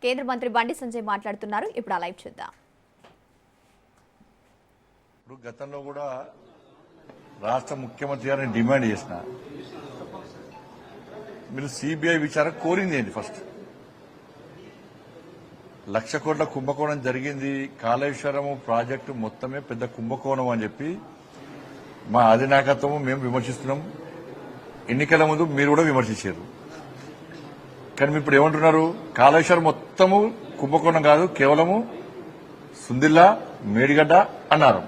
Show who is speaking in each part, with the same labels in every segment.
Speaker 1: కేంద్ర మంత్రి బండి సంజయ్ మాట్లాడుతున్నారు. ఇప్పుడు ఆ లైవ్ చూద్దాం.
Speaker 2: గతంలో కూడా రాష్ట్ర ముఖ్యమంత్రి గారిని డిమాండ్ చేసిన మీరు సిబిఐ విచారణ కోరింది ఏంటి? ఫస్ట్ 1,00,000 కోట్ల కుంభకోణం జరిగింది, కాళేశ్వరం ప్రాజెక్టు మొత్తమే పెద్ద కుంభకోణం అని చెప్పి మా అధినాయకత్వం మేము విమర్శిస్తున్నాం. ఎన్నికల ముందు మీరు కూడా విమర్శించారు. కానీ ఇప్పుడు ఏమంటున్నారు? కాళేశ్వరం మొత్తము కుంభకోణం కాదు, కేవలము సుందిల్లా, మేడిగడ్డ అన్నారు.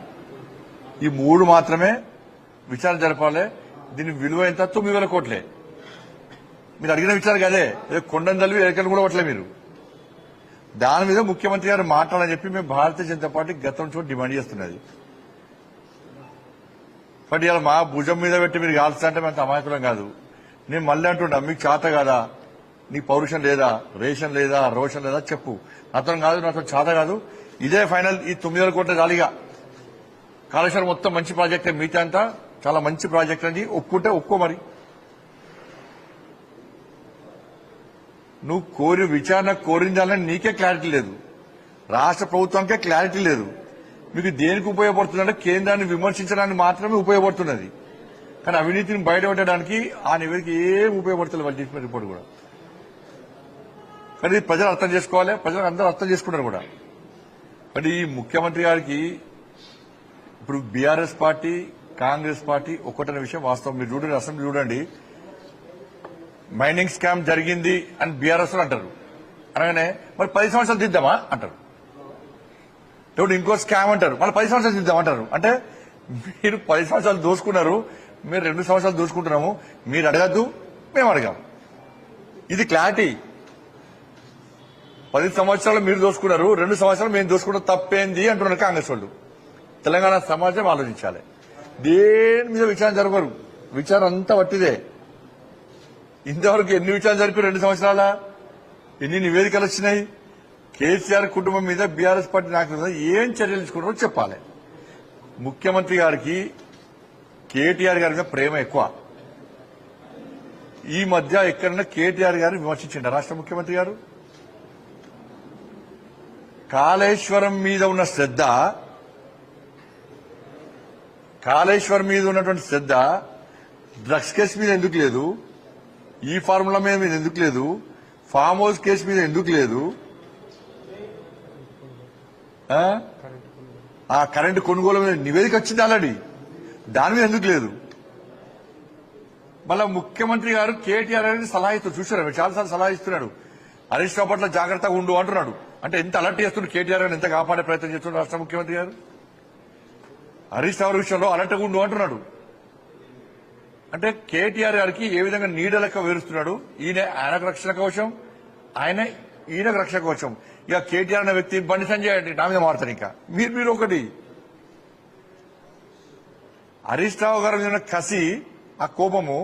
Speaker 2: ఈ 3 మాత్రమే విచారణ జరపాలి. దీని విలువ ఎంత? 9,000 కోట్లే. మీరు అడిగిన విచారణ కదే, కొండను తల్లి ఎలకలు కూడా పట్టలే మీరు. దాని మీద ముఖ్యమంత్రి గారు మాట్లాడాలని చెప్పి మేము భారతీయ జనతా పార్టీ గతం నుంచి డిమాండ్ చేస్తున్నది. బట్ ఇలా మా భుజం మీద పెట్టి మీరు కాల్స్తా అంటే మేము అమాయకులం కాదు. నేను మళ్ళీ అంటున్నా, మీకు చేత కాదా? నీకు పౌరుషం లేదా, రేషన్ లేదా, రోషన్ లేదా చెప్పు. నాతో కాదు, నాతో చేత కాదు. ఇదే ఫైనల్. ఈ 9,000 కోట్ల జాలిగా కాళేశ్వరం మొత్తం మంచి ప్రాజెక్టే, మిగతా అంతా చాలా మంచి ప్రాజెక్ట్ అని ఒప్పుకుంటే ఒప్పుకో. మరి నువ్వు కోరి విచారణ కోరిందాలని నీకే క్లారిటీ లేదు, రాష్ట్ర ప్రభుత్వానికే క్లారిటీ లేదు. మీకు దేనికి ఉపయోగపడుతుందంటే కేంద్రాన్ని విమర్శించడానికి మాత్రమే ఉపయోగపడుతున్నది. కానీ అవినీతిని బయటపెట్టడానికి ఆ నివేదిక ఏం ఉపయోగపడుతుంది వాళ్ళు చేసిన రిపోర్ట్ కూడా. కానీ ప్రజలు అర్థం చేసుకోవాలి, ప్రజలు అందరూ అర్థం చేసుకున్నారు కూడా. కానీ ఈ ముఖ్యమంత్రి గారికి ఇప్పుడు బీఆర్ఎస్ పార్టీ, కాంగ్రెస్ పార్టీ ఒక్కటనే విషయం వాస్తవం. మీరు చూడండి, అసెంబ్లీ చూడండి, మైనింగ్ స్కామ్ జరిగింది అని బీఆర్ఎస్ అంటారు. అనగానే మరి 10 సంవత్సరాలు దిద్దామా అంటారు. ఇప్పుడు ఇంకో స్కామ్ అంటారు, మళ్ళీ 10 సంవత్సరాలు దిద్దామంటారు. అంటే మీరు 10 సంవత్సరాలు దోసుకున్నారు, మీరు 2 సంవత్సరాలు దోసుకుంటున్నాము. మీరు అడగద్దు, మేము అడగాం. ఇది క్లారిటీ. 10 సంవత్సరాలు మీరు దోసుకున్నారు, 2 సంవత్సరాలు మేము దోసుకుంటాం, తప్పేంది అంటున్నారు కాంగ్రెస్ వాళ్ళు. తెలంగాణ సమాజం ఆలోచించాలి. దేని మీద విచారణ జరగరు, విచారణ అంతా వట్టిదే. ఇంతవరకు ఎన్ని విచారణ జరిపి 2 సంవత్సరాల ఎన్ని నివేదికలు వచ్చినాయి? కేసీఆర్ కుటుంబం మీద బీఆర్ఎస్ పార్టీ నాయకుల ఏం చర్యలు తీసుకున్నారో చెప్పాలి. ముఖ్యమంత్రి గారికి కేటీఆర్ గారి మీద ప్రేమ ఎక్కువ. ఈ మధ్య ఎక్కడైనా కేటీఆర్ గారిని విమర్శించిండ రాష్ట్ర ముఖ్యమంత్రి గారు? కాళేశ్వరం మీద ఉన్న శ్రద్ధ, కాళేశ్వరం మీద ఉన్నటువంటి శ్రద్ధ డ్రగ్స్ కేసు మీద ఎందుకు లేదు? ఈ ఫార్ములా మీద ఎందుకు లేదు? ఫామ్ హౌస్ కేసు మీద ఎందుకు లేదు? ఆ కరెంటు కొనుగోలు మీద నివేదిక వచ్చింది ఆల్రెడీ, దాని మీద ఎందుకు లేదు? మళ్ళా ముఖ్యమంత్రి గారు కేటీఆర్ గారిని సలహా ఇస్తూ చూసారు, చాలాసార్లు సలహా ఇస్తున్నాడు. హరీష్ రావు పట్ల జాగ్రత్తగా ఉండు అంటున్నాడు. అంటే ఎంత అలర్ట్ చేస్తున్నాడు కేటీఆర్ గారిని, ఎంత కాపాడే ప్రయత్నం చేస్తున్నాడు రాష్ట్ర ముఖ్యమంత్రి గారు. హరీష్ రావు విషయంలో అలర్ట్గా ఉండు అంటున్నాడు. అంటే కేటీఆర్ గారికి ఏ విధంగా నీడ లెక్క వేరుస్తున్నాడు. ఆయనకు రక్షణ కవచం, ఈయనకు రక్షణ కవచం. ఇక కేటీఆర్ అనే వ్యక్తి బండి సంజయ్ అంటే నా మీద మారుతారు. ఇంకా మీరు ఒకటి హరీష్ రావు గారి మీద కసి, ఆ కోపము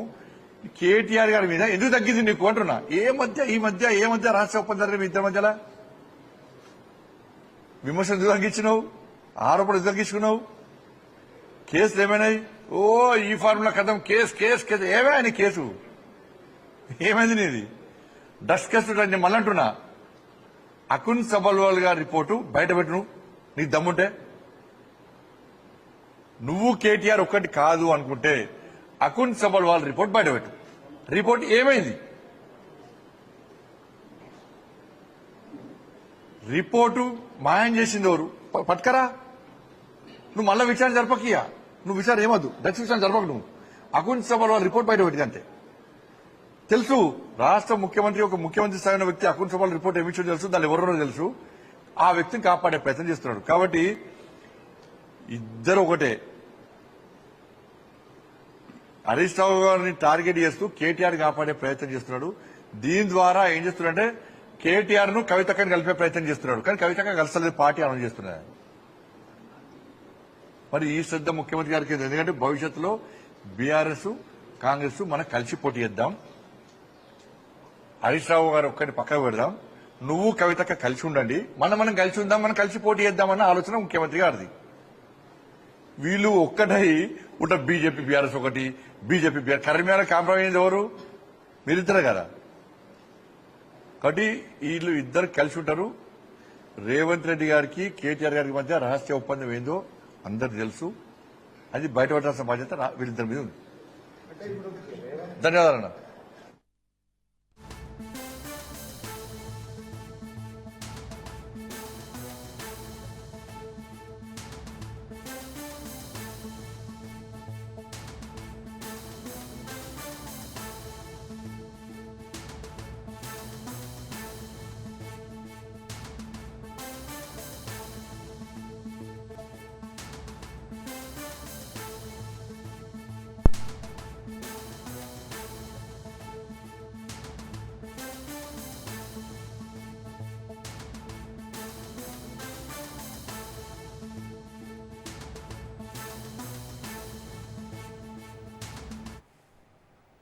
Speaker 2: కేటీఆర్ గారి మీద ఎందుకు తగ్గింది నీకు అంటున్నా. ఈ మధ్య రాష్ట్ర ఒప్పందం జరిగిన ఇద్దరి మధ్యలో విమర్శలు ఎందుకు తగ్గించినావు? ఆరోపణలు ఎందుకు తగ్గించుకున్నావు? కేసులు ఏమైనాయి? ఓ ఈ ఫార్ములా కథం, కేసు ఏమైనా కేసు ఏమైంది నీది? Dust case. నేను మళ్ళీ అంటున్నా, అకున్ సబల్వాల్ గారి రిపోర్టు బయటపెట్టును నీకు దమ్ముంటే. నువ్వు కేటీఆర్ ఒక్కటి కాదు అనుకుంటే అకున్ సబల్వాల్ రిపోర్ట్ బయటపెట్టు. రిపోర్ట్ ఏమైంది? రిపోర్టు మాయం చేసింది ఎవరు? పట్టుకరా. నువ్వు మళ్ళా విచారణ జరపకియా. నువ్వు విచారణ ఏమద్దు, డ్రగ్స్ విచారణ జరపకు. నువ్వు అకున్ సబల్వాల్ రిపోర్ట్ బయటపెట్టిందంటే తెలుసు. రాష్ట్ర ముఖ్యమంత్రి, ఒక ముఖ్యమంత్రి స్థాయి వ్యక్తి అకున్ సబల్వాల్ రిపోర్ట్ ఏమిచ్చో తెలుసు, దాన్ని ఎవరో తెలుసు. ఆ వ్యక్తిని కాపాడే ప్రయత్నం చేస్తున్నాడు. కాబట్టి ఇద్దరు ఒకటే. హరీష్ రావు గారిని టార్గెట్ చేస్తూ కేటీఆర్ కాపాడే ప్రయత్నం చేస్తున్నాడు. దీని ద్వారా ఏం చేస్తున్నాడంటే కేటీఆర్ ను కవితక్కని కలిపే ప్రయత్నం చేస్తున్నాడు. కానీ కవితక్క కలిసలేదు, పార్టీ అనౌన్స్ చేస్తున్నాడు. మరి ఈ శ్రద్ధ ముఖ్యమంత్రి గారికి ఎందుకంటే భవిష్యత్తులో బీఆర్ఎస్, కాంగ్రెస్ మనం కలిసి పోటీ చేద్దాం. హరీష్ రావు గారు ఒక్కటి పక్కకు పెడదాం, నువ్వు కవితక్క కలిసి ఉండండి, మనం కలిసి ఉందాం, మనం కలిసి పోటీ చేద్దామన్న ఆలోచన ముఖ్యమంత్రి గారిది. వీళ్ళు ఒక్కటై ఉంట బీజేపీ బీఆర్ఎస్ ఒకటి, బీజేపీ బీఆర్ కరీంనగర్ కాంప్రమైజ్ ఎవరు? మీరిద్దరే కదా. కాబట్టి వీళ్ళు ఇద్దరు కలిసి ఉంటారు. రేవంత్ రెడ్డి గారికి కేటీఆర్ గారికి మధ్య రహస్య ఒప్పందం ఏందో అందరికి తెలుసు. అది బయటపడాల్సిన బాధ్యత వీళ్ళిద్దరి మీద ఉంది. ధన్యవాదాలన్నా.